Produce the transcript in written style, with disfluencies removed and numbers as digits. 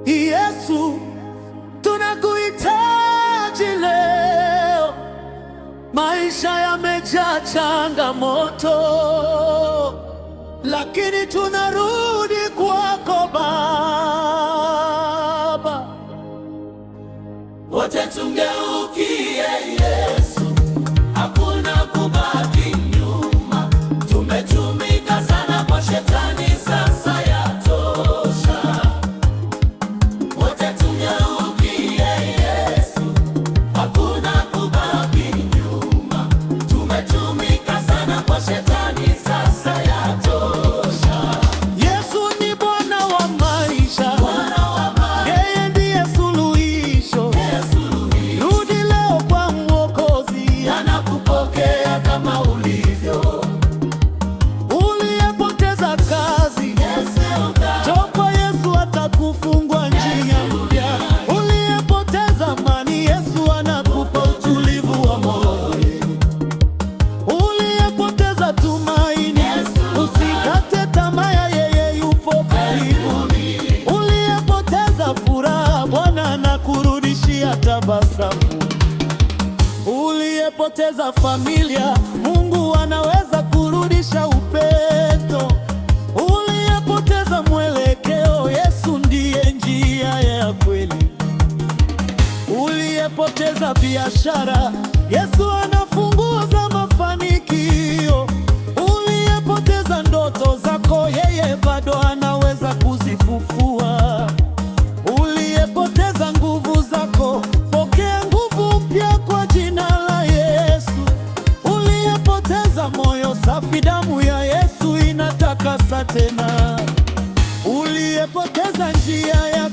Yesu, tunakuhitaji leo. Maisha yamejaa changamoto, lakini tunarudi kwako Baba. Wote tungeukie Yesu, hakuna kubaki nyuma. Tumetumika sana kwa shetani, sasa yatosha. Wote tungeukie Yesu, hakuna kubaki nyuma. Tumetumika sana kwa shetani, sasa yatosha. Yesu ni Bwana wa maisha, yeye ndiye suluhisho. Rudi leo kwa Mwokozi, anakupokea kama ulivyo. uliyepoteza kazi, njoo kwa Yesu atakufungua njia mpya. Uliyepoteza amani, Yesu anakupa utulivu wa moyo. Uliyepoteza tumaini, usikate tamaa, yeye yupo karibu. Uliyepoteza furaha, Bwana anakurudishia tabasamu. Uliyepoteza familia, Mungu anaweza kurudisha upendo. Uliyepoteza mwelekeo, Yesu ndiye njia ya kweli. Uliyepoteza biashara, Yesu ana funguo za mafanikio. Uliyepoteza ndoto zako, yeye bado anaweza kuzifufua. Uliyepoteza nguvu zako, pokea nguvu mpya kwa jina la Yesu. Uliyepoteza moyo safi, damu ya Yesu inatakasa tena. Uliyepoteza njia ya